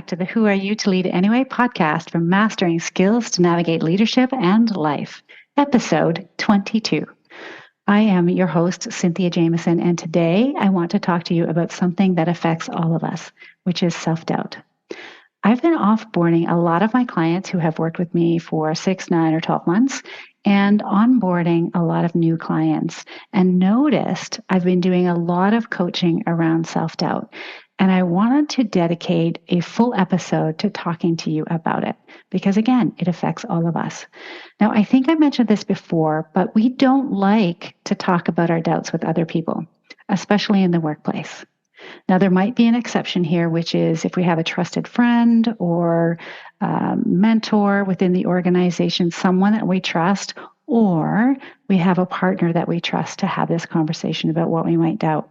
back to the Who Are You to Lead Anyway podcast from mastering skills to navigate leadership and life, episode 22. I am your host, Cynthia Jamieson, and today I want to talk to you about something that affects all of us, which is self-doubt. I've been offboarding a lot of my clients who have worked with me for 6, 9, or 12 months and onboarding a lot of new clients, and noticed I've been doing a lot of coaching around self-doubt. And I wanted to dedicate a full episode to talking to you about it because, again, it affects all of us. Now, I think I mentioned this before, but we don't like to talk about our doubts with other people, especially in the workplace. Now, there might be an exception here, which is if we have a trusted friend or mentor within the organization, someone that we trust, or we have a partner that we trust to have this conversation about what we might doubt.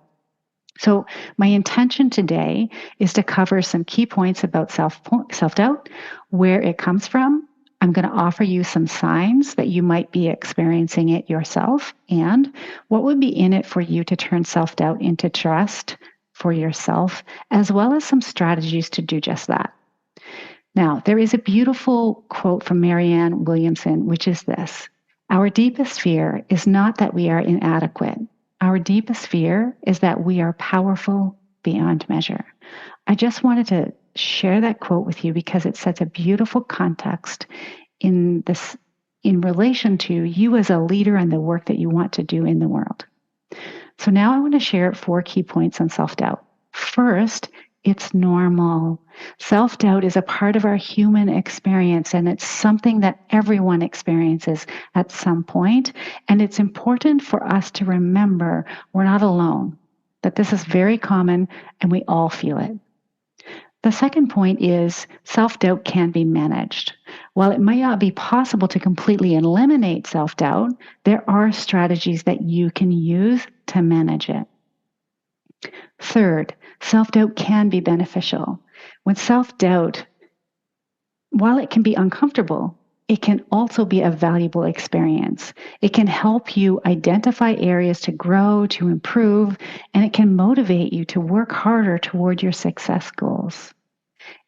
So my intention today is to cover some key points about self-doubt, where it comes from. I'm going to offer you some signs that you might be experiencing it yourself, and what would be in it for you to turn self-doubt into trust for yourself, as well as some strategies to do just that. Now, there is a beautiful quote from Marianne Williamson, which is this: "Our deepest fear is not that we are inadequate. Our deepest fear is that we are powerful beyond measure." I just wanted to share that quote with you because it sets a beautiful context in relation to you as a leader and the work that you want to do in the world. So now I want to share 4 key points on self-doubt. First, it's normal. Self-doubt is a part of our human experience, and it's something that everyone experiences at some point. And it's important for us to remember we're not alone, that this is very common and we all feel it. The second point is self-doubt can be managed. While it might not be possible to completely eliminate self-doubt, there are strategies that you can use to manage it. Third, self-doubt can be beneficial. When self-doubt, while it can be uncomfortable, it can also be a valuable experience. It can help you identify areas to grow, to improve, and it can motivate you to work harder toward your success goals.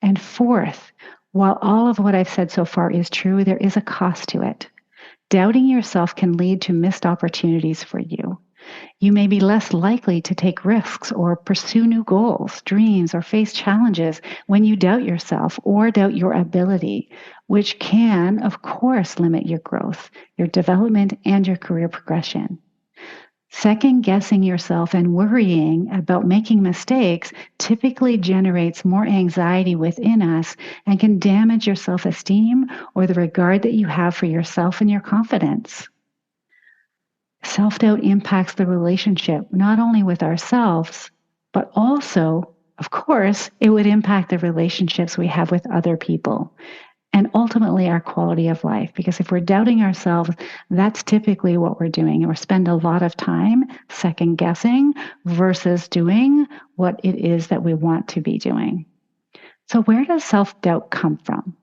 And fourth, while all of what I've said so far is true, there is a cost to it. Doubting yourself can lead to missed opportunities for you. You may be less likely to take risks or pursue new goals, dreams, or face challenges when you doubt yourself or doubt your ability, which can, of course, limit your growth, your development, and your career progression. Second-guessing yourself and worrying about making mistakes typically generates more anxiety within us and can damage your self-esteem or the regard that you have for yourself and your confidence. Self-doubt impacts the relationship not only with ourselves, but also, of course, it would impact the relationships we have with other people and ultimately our quality of life. Because if we're doubting ourselves, that's typically what we're doing. And we spend a lot of time second-guessing versus doing what it is that we want to be doing. So where does self-doubt come from?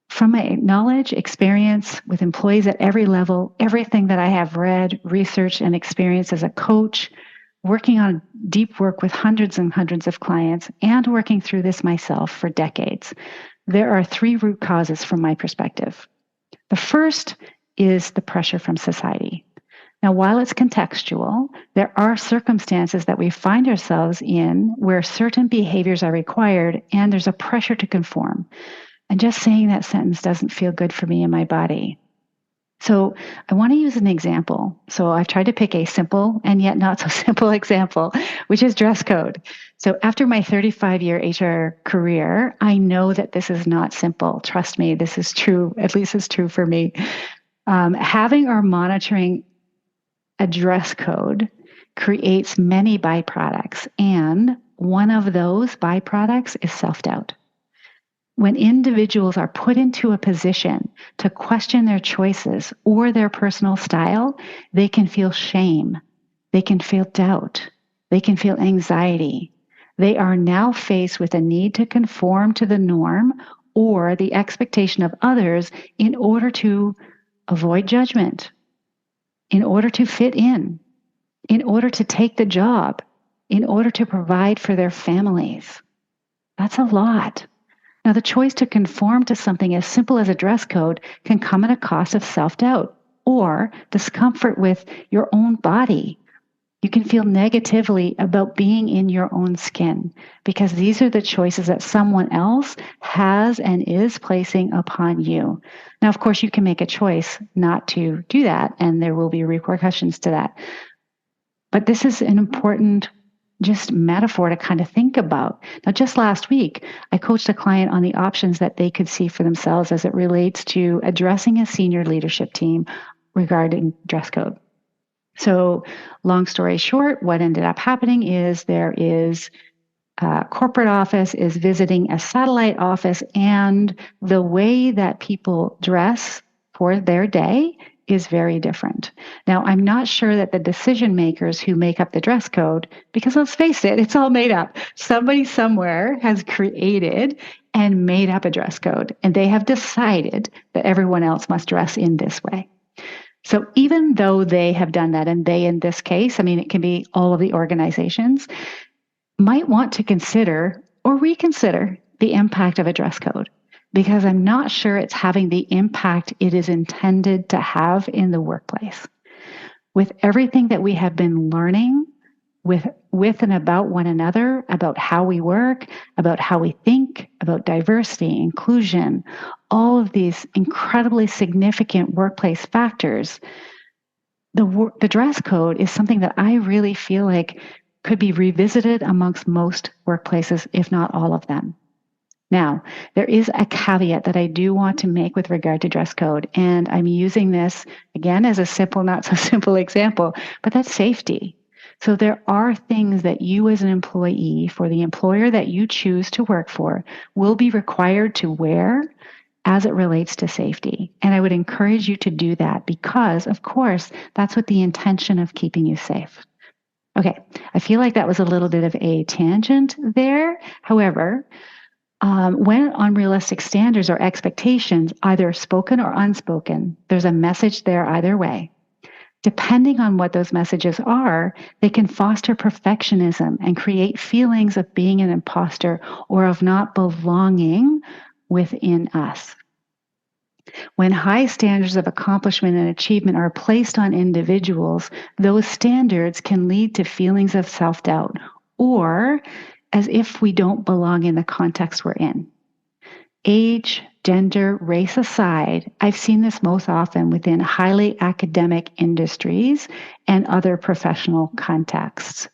From my knowledge, experience with employees at every level, everything that I have read, researched, and experienced as a coach, working on deep work with hundreds and hundreds of clients, and working through this myself for decades, there are 3 root causes from my perspective. The first is the pressure from society. Now, while it's contextual, there are circumstances that we find ourselves in where certain behaviors are required and there's a pressure to conform. And just saying that sentence doesn't feel good for me in my body. So I want to use an example. So I've tried to pick a simple and yet not so simple example, which is dress code. So after my 35-year HR career, I know that this is not simple. Trust me, this is true. At least it's true for me. Having or monitoring a dress code creates many byproducts. And one of those byproducts is self-doubt. When individuals are put into a position to question their choices or their personal style, they can feel shame, they can feel doubt, they can feel anxiety. They are now faced with a need to conform to the norm or the expectation of others in order to avoid judgment, in order to fit in order to take the job, in order to provide for their families. That's a lot. Now, the choice to conform to something as simple as a dress code can come at a cost of self-doubt or discomfort with your own body. You can feel negatively about being in your own skin because these are the choices that someone else has and is placing upon you. Now, of course, you can make a choice not to do that, and there will be repercussions to that. But this is an important just metaphor to kind of think about. Now, just last week, I coached a client on the options that they could see for themselves as it relates to addressing a senior leadership team regarding dress code. So long story short, what ended up happening is there is a corporate office is visiting a satellite office, and the way that people dress for their day is very different. Now, I'm not sure that the decision makers who make up the dress code, because let's face it, it's all made up. Somebody somewhere has created and made up a dress code, and they have decided that everyone else must dress in this way. So even though they have done that, and they in this case, I mean, it can be all of the organizations, might want to consider or reconsider the impact of a dress code, because I'm not sure it's having the impact it is intended to have in the workplace. With everything that we have been learning with and about one another, about how we work, about how we think, about diversity, inclusion, all of these incredibly significant workplace factors, the dress code is something that I really feel like could be revisited amongst most workplaces, if not all of them. Now, there is a caveat that I do want to make with regard to dress code, and I'm using this again as a simple, not so simple example, but that's safety. So there are things that you as an employee for the employer that you choose to work for will be required to wear as it relates to safety. And I would encourage you to do that because, of course, that's with the intention of keeping you safe. Okay, I feel like that was a little bit of a tangent there. However, when unrealistic standards or expectations, either spoken or unspoken, there's a message there either way. Depending on what those messages are, they can foster perfectionism and create feelings of being an imposter or of not belonging within us. When high standards of accomplishment and achievement are placed on individuals, those standards can lead to feelings of self-doubt or as if we don't belong in the context we're in. Age, gender, race aside, I've seen this most often within highly academic industries and other professional contexts.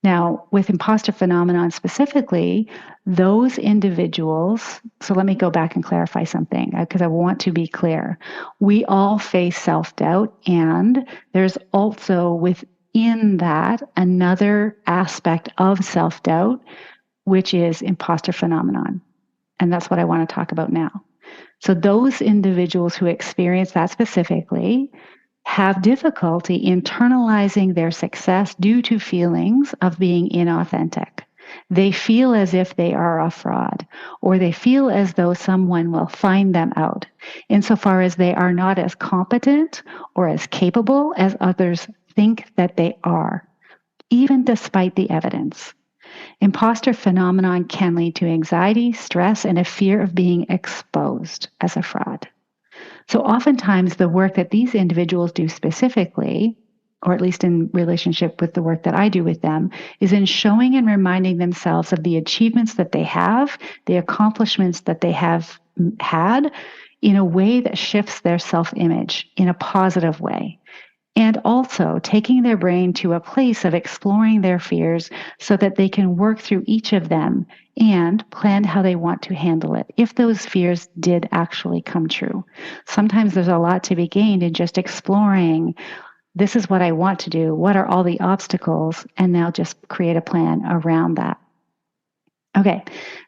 Now, with imposter phenomenon specifically, those individuals, so let me go back and clarify something because I want to be clear. We all face self-doubt, and there's also within that another aspect of self-doubt, which is imposter phenomenon. And that's what I want to talk about now. So those individuals who experience that specifically have difficulty internalizing their success due to feelings of being inauthentic. They feel as if they are a fraud, or they feel as though someone will find them out, insofar as they are not as competent or as capable as others think that they are, even despite the evidence. Imposter phenomenon can lead to anxiety, stress, and a fear of being exposed as a fraud. So oftentimes the work that these individuals do specifically, or at least in relationship with the work that I do with them, is in showing and reminding themselves of the achievements that they have, the accomplishments that they have had, in a way that shifts their self-image in a positive way. And also taking their brain to a place of exploring their fears so that they can work through each of them and plan how they want to handle it if those fears did actually come true. Sometimes there's a lot to be gained in just exploring, this is what I want to do, what are all the obstacles, and now just create a plan around that. Okay,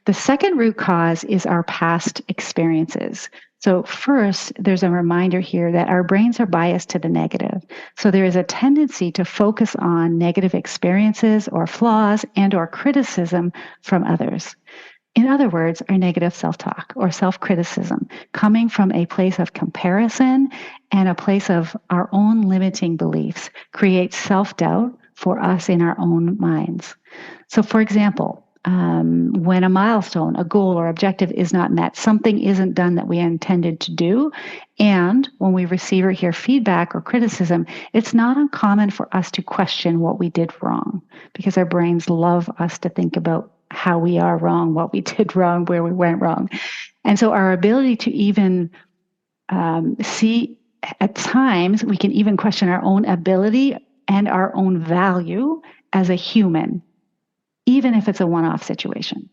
the second root cause is our past experiences. So first, there's a reminder here that our brains are biased to the negative. So there is a tendency to focus on negative experiences or flaws and or criticism from others. In other words, our negative self-talk or self-criticism coming from a place of comparison and a place of our own limiting beliefs creates self-doubt for us in our own minds. So for example, when a milestone, a goal, or objective is not met, something isn't done that we intended to do. And when we receive or hear feedback or criticism, it's not uncommon for us to question what we did wrong, because our brains love us to think about how we are wrong, what we did wrong, where we went wrong. And so our ability to even see, at times, we can even question our own ability and our own value as a human, even if it's a one-off situation.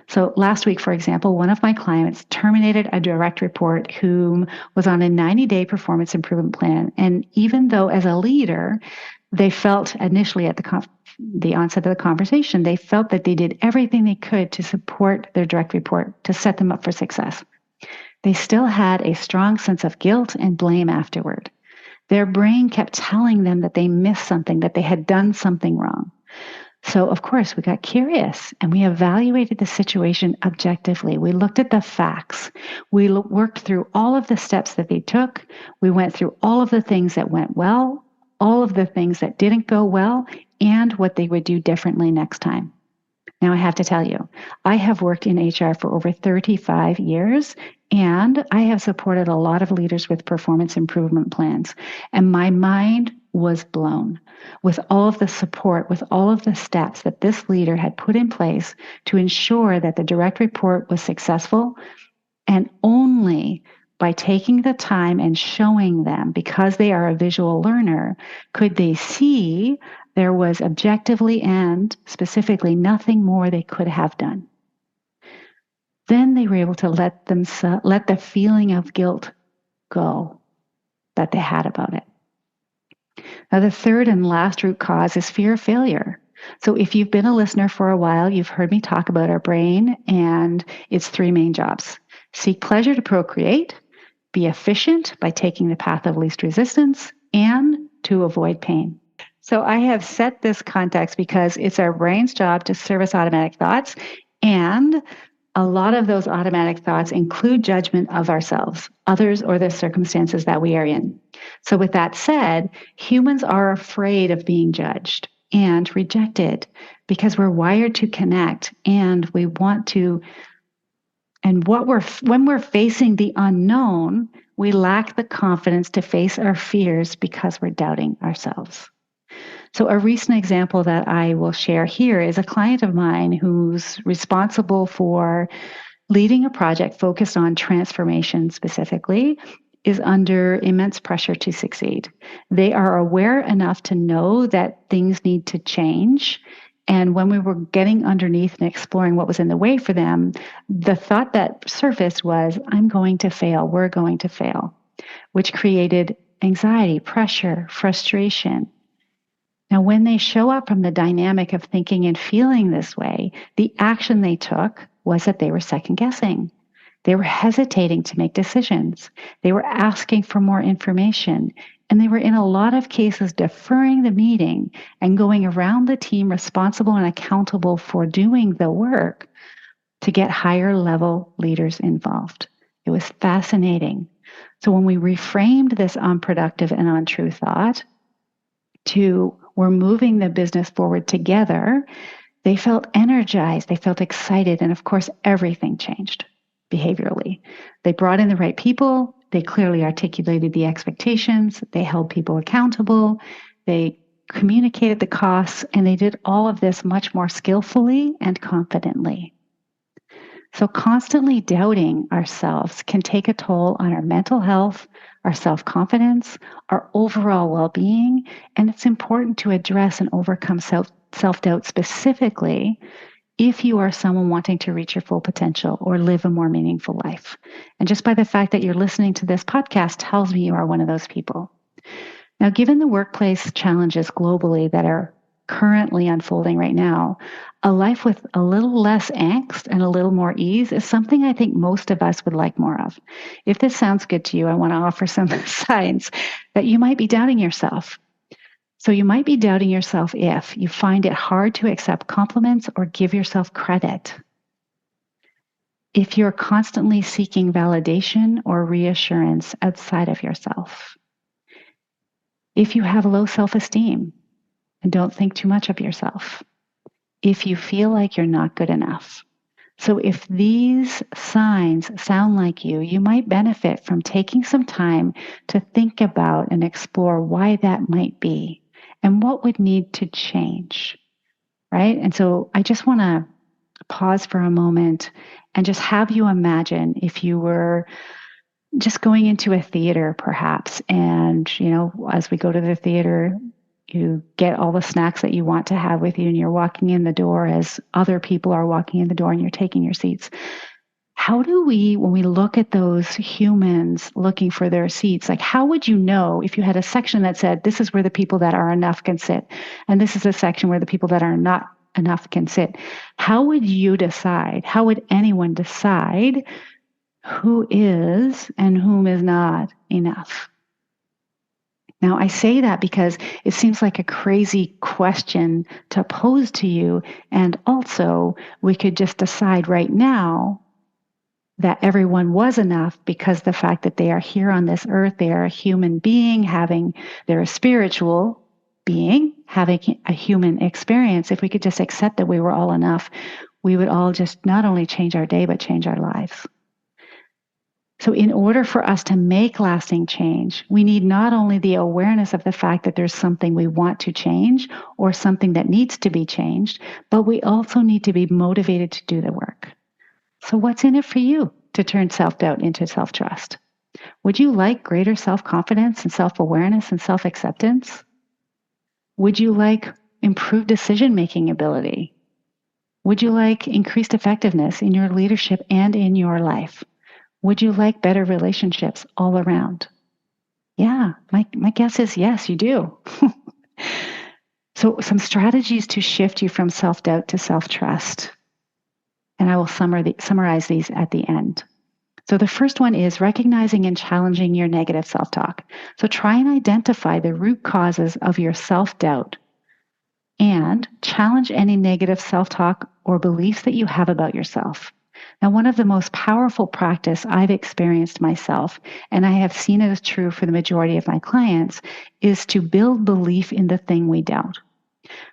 So last week, for example, one of my clients terminated a direct report who was on a 90-day performance improvement plan. And even though as a leader, they felt initially at the onset of the conversation, they felt that they did everything they could to support their direct report, to set them up for success. They still had a strong sense of guilt and blame afterward. Their brain kept telling them that they missed something, that they had done something wrong. So, of course, we got curious and we evaluated the situation objectively. We looked at the facts. We worked through all of the steps that they took. We went through all of the things that went well, all of the things that didn't go well, and what they would do differently next time. Now, I have to tell you, I have worked in HR for over 35 years, and I have supported a lot of leaders with performance improvement plans. And my mind was blown with all of the support, with all of the steps that this leader had put in place to ensure that the direct report was successful. And only by taking the time and showing them, because they are a visual learner, could they see there was objectively and specifically nothing more they could have done. Then they were able to let the feeling of guilt go that they had about it. Now, the third and last root cause is fear of failure. So if you've been a listener for a while, you've heard me talk about our brain and its three main jobs. Seek pleasure to procreate, be efficient by taking the path of least resistance, and to avoid pain. So I have set this context because it's our brain's job to service automatic thoughts, and a lot of those automatic thoughts include judgment of ourselves, others, or the circumstances that we are in. So with that said, humans are afraid of being judged and rejected because we're wired to connect, and we want to. And when we're facing the unknown, we lack the confidence to face our fears because we're doubting ourselves. So a recent example that I will share here is a client of mine who's responsible for leading a project focused on transformation specifically, is under immense pressure to succeed. They are aware enough to know that things need to change. And when we were getting underneath and exploring what was in the way for them, the thought that surfaced was, I'm going to fail, we're going to fail, which created anxiety, pressure, frustration. Now, when they show up from the dynamic of thinking and feeling this way, the action they took was that they were second guessing. They were hesitating to make decisions. They were asking for more information. And they were, in a lot of cases, deferring the meeting and going around the team responsible and accountable for doing the work to get higher level leaders involved. It was fascinating. So when we reframed this unproductive and untrue thought to, we're moving the business forward together, they felt energized, they felt excited, and of course, everything changed behaviorally. They brought in the right people, they clearly articulated the expectations, they held people accountable, they communicated the costs, and they did all of this much more skillfully and confidently. So constantly doubting ourselves can take a toll on our mental health, our self-confidence, our overall well-being, and it's important to address and overcome self-doubt specifically if you are someone wanting to reach your full potential or live a more meaningful life. And just by the fact that you're listening to this podcast tells me you are one of those people. Now, given the workplace challenges globally that are currently unfolding right now, a life with a little less angst and a little more ease is something I think most of us would like more of. If this sounds good to you, I want to offer some signs that you might be doubting yourself. So you might be doubting yourself if you find it hard to accept compliments or give yourself credit. If you're constantly seeking validation or reassurance outside of yourself. If you have low self-esteem and don't think too much of yourself. if you feel like you're not good enough. So if these signs sound like you might benefit from taking some time to think about and explore why that might be and what would need to change, right? And so I just want to pause for a moment and just have you imagine if you were just going into a theater perhaps, and as we go to the theater, you get all the snacks that you want to have with you and you're walking in the door as other people are walking in the door and you're taking your seats. How do we, when we look at those humans looking for their seats, like how would you know if you had a section that said, this is where the people that are enough can sit, and this is a section where the people that are not enough can sit? How would you decide? How would anyone decide who is and whom is not enough? Now, I say that because it seems like a crazy question to pose to you. And also, we could just decide right now that everyone was enough because the fact that they are here on this earth, they are a human being they're a spiritual being having a human experience. If we could just accept that we were all enough, we would all just not only change our day, but change our lives. So in order for us to make lasting change, we need not only the awareness of the fact that there's something we want to change or something that needs to be changed, but we also need to be motivated to do the work. So what's in it for you to turn self-doubt into self-trust? Would you like greater self-confidence and self-awareness and self-acceptance? Would you like improved decision-making ability? Would you like increased effectiveness in your leadership and in your life? Would you like better relationships all around? Yeah, my guess is yes, you do. So some strategies to shift you from self-doubt to self-trust. And I will summarize these at the end. So the first one is recognizing and challenging your negative self-talk. So try and identify the root causes of your self-doubt and challenge any negative self-talk or beliefs that you have about yourself. Now, one of the most powerful practice I've experienced myself, and I have seen it as true for the majority of my clients, is to build belief in the thing we doubt.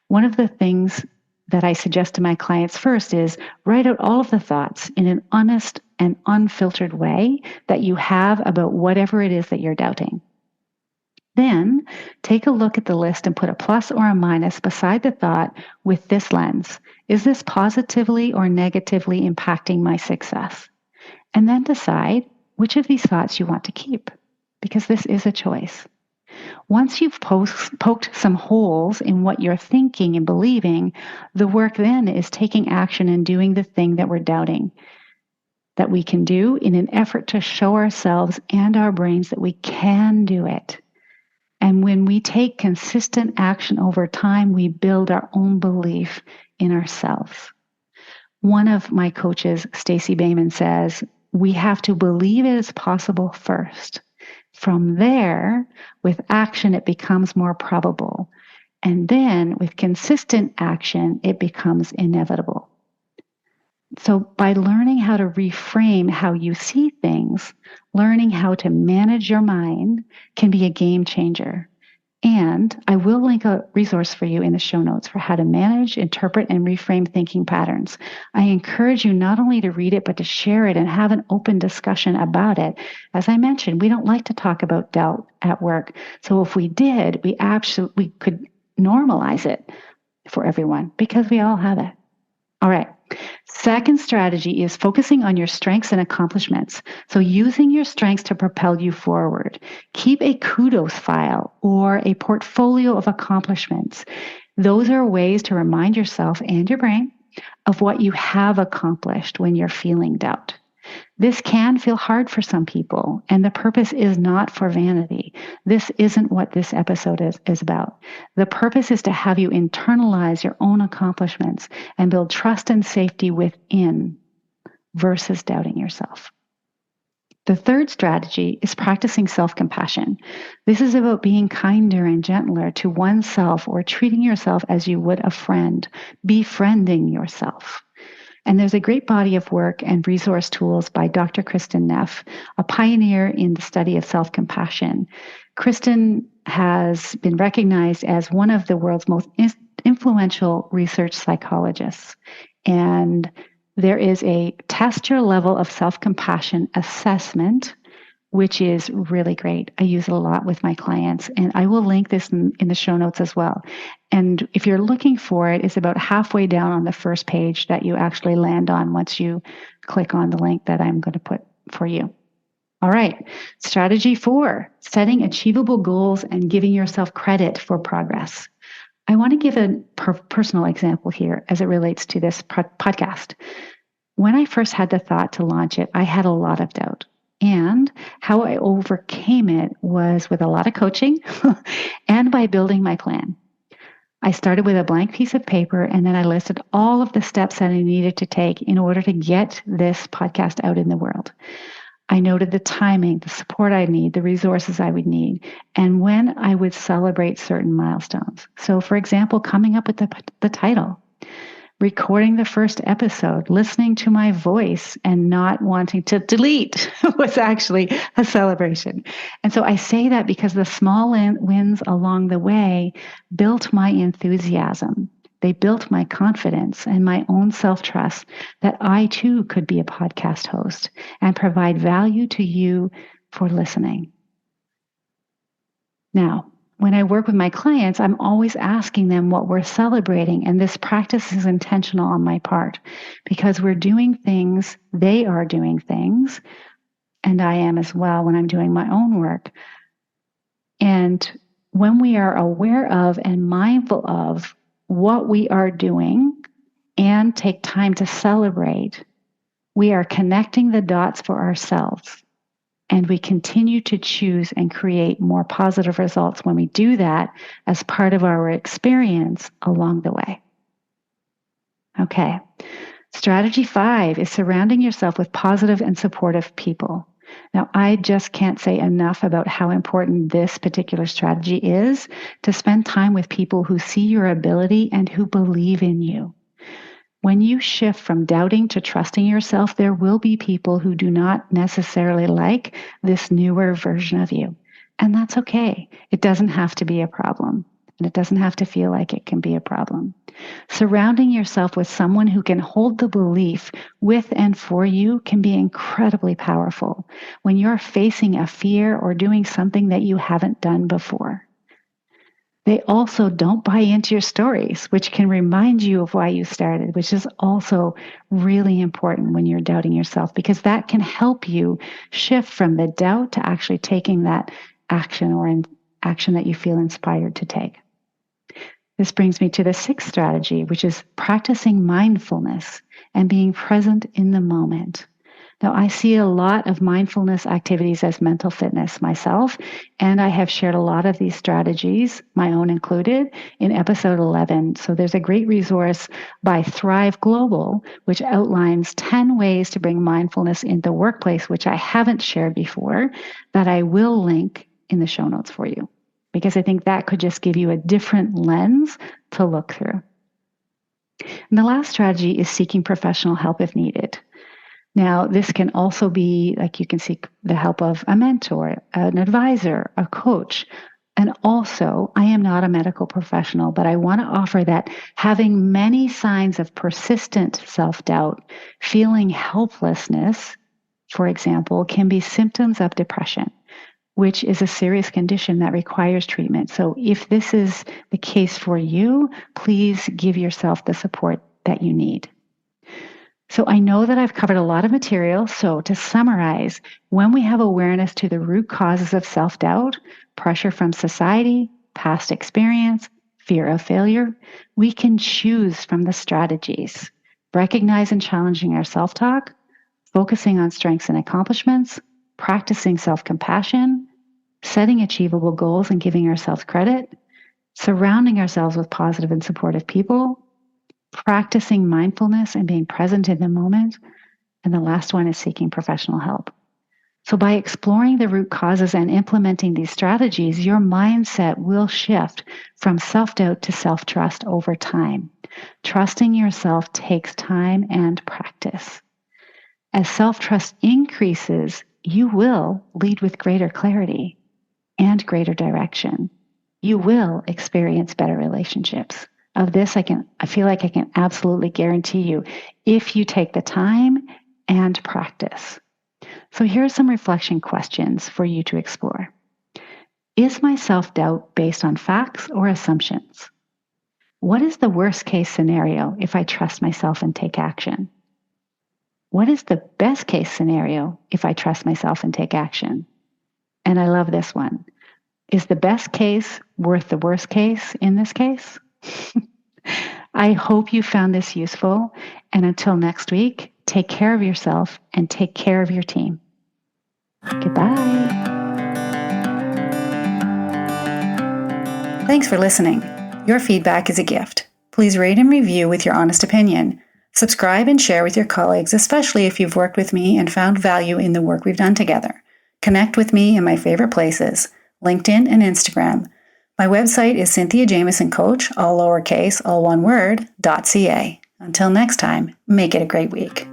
One of the things that I suggest to my clients first is write out all of the thoughts in an honest and unfiltered way that you have about whatever it is that you're doubting. Then take a look at the list and put a plus or a minus beside the thought with this lens. Is this positively or negatively impacting my success? And then decide which of these thoughts you want to keep, because this is a choice. Once you've poked some holes in what you're thinking and believing, the work then is taking action and doing the thing that we're doubting that we can do in an effort to show ourselves and our brains that we can do it. And when we take consistent action over time, we build our own belief in ourselves. One of my coaches, Stacey Bayman, says, we have to believe it is possible first. From there, with action, it becomes more probable. And then with consistent action, it becomes inevitable. So by learning how to reframe how you see things, learning how to manage your mind can be a game changer. And I will link a resource for you in the show notes for how to manage, interpret, and reframe thinking patterns. I encourage you not only to read it, but to share it and have an open discussion about it. As I mentioned, we don't like to talk about doubt at work. So if we did, we could normalize it for everyone because we all have it. All right. Second strategy is focusing on your strengths and accomplishments. So using your strengths to propel you forward. Keep a kudos file or a portfolio of accomplishments. Those are ways to remind yourself and your brain of what you have accomplished when you're feeling doubt. This can feel hard for some people, and the purpose is not for vanity. This isn't what this episode is about. The purpose is to have you internalize your own accomplishments and build trust and safety within versus doubting yourself. The third strategy is practicing self-compassion. This is about being kinder and gentler to oneself or treating yourself as you would a friend, befriending yourself. And there's a great body of work and resource tools by Dr. Kristen Neff, a pioneer in the study of self-compassion. Kristen has been recognized as one of the world's most influential research psychologists. And there is a test your level of self-compassion assessment, which is really great. I use it a lot with my clients, and I will link this in the show notes as well. And if you're looking for it, it's about halfway down on the first page that you actually land on once you click on the link that I'm going to put for you. All right, strategy 4, setting achievable goals and giving yourself credit for progress. I want to give a personal example here as it relates to this podcast. When I first had the thought to launch it, I had a lot of doubt. And how I overcame it was with a lot of coaching and by building my plan. I started with a blank piece of paper, and then I listed all of the steps that I needed to take in order to get this podcast out in the world. I noted the timing, the support I need, the resources I would need, and when I would celebrate certain milestones. So, for example, coming up with the title, recording the first episode, listening to my voice and not wanting to delete was actually a celebration. And so I say that because the small wins along the way built my enthusiasm. They built my confidence and my own self-trust that I too could be a podcast host and provide value to you for listening. Now, when I work with my clients, I'm always asking them what we're celebrating. And this practice is intentional on my part because we're doing things, they are doing things, and I am as well when I'm doing my own work. And when we are aware of and mindful of what we are doing and take time to celebrate, we are connecting the dots for ourselves. And we continue to choose and create more positive results when we do that as part of our experience along the way. Okay. Strategy 5 is surrounding yourself with positive and supportive people. Now, I just can't say enough about how important this particular strategy is to spend time with people who see your ability and who believe in you. When you shift from doubting to trusting yourself, there will be people who do not necessarily like this newer version of you. And that's okay. It doesn't have to be a problem. And it doesn't have to feel like it can be a problem. Surrounding yourself with someone who can hold the belief with and for you can be incredibly powerful when you're facing a fear or doing something that you haven't done before. They also don't buy into your stories, which can remind you of why you started, which is also really important when you're doubting yourself, because that can help you shift from the doubt to actually taking that action or action that you feel inspired to take. This brings me to the 6th strategy, which is practicing mindfulness and being present in the moment. Now, I see a lot of mindfulness activities as mental fitness myself, and I have shared a lot of these strategies, my own included, in episode 11. So there's a great resource by Thrive Global, which outlines 10 ways to bring mindfulness in the workplace, which I haven't shared before, that I will link in the show notes for you, because I think that could just give you a different lens to look through. And the last strategy is seeking professional help if needed. Now, this can also be like you can seek the help of a mentor, an advisor, a coach. And also, I am not a medical professional, but I want to offer that having many signs of persistent self-doubt, feeling helplessness, for example, can be symptoms of depression, which is a serious condition that requires treatment. So if this is the case for you, please give yourself the support that you need. So I know that I've covered a lot of material. So to summarize, when we have awareness to the root causes of self-doubt, pressure from society, past experience, fear of failure, we can choose from the strategies, recognize and challenging our self-talk, focusing on strengths and accomplishments, practicing self-compassion, setting achievable goals and giving ourselves credit, surrounding ourselves with positive and supportive people, practicing mindfulness and being present in the moment. And the last one is seeking professional help. So by exploring the root causes and implementing these strategies, your mindset will shift from self-doubt to self-trust over time. Trusting yourself takes time and practice. As self-trust increases, you will lead with greater clarity and greater direction. You will experience better relationships, of this, I feel like I can absolutely guarantee you if you take the time and practice. So here are some reflection questions for you to explore. Is my self-doubt based on facts or assumptions? What is the worst case scenario if I trust myself and take action? What is the best case scenario if I trust myself and take action? And I love this one. Is the best case worth the worst case in this case? I hope you found this useful. And until next week, take care of yourself and take care of your team. Goodbye. Thanks for listening. Your feedback is a gift. Please rate and review with your honest opinion. Subscribe and share with your colleagues, especially if you've worked with me and found value in the work we've done together. Connect with me in my favorite places, LinkedIn and Instagram. My website is Cynthia Jamieson Coach, all lowercase, all one word, .ca. Until next time, make it a great week.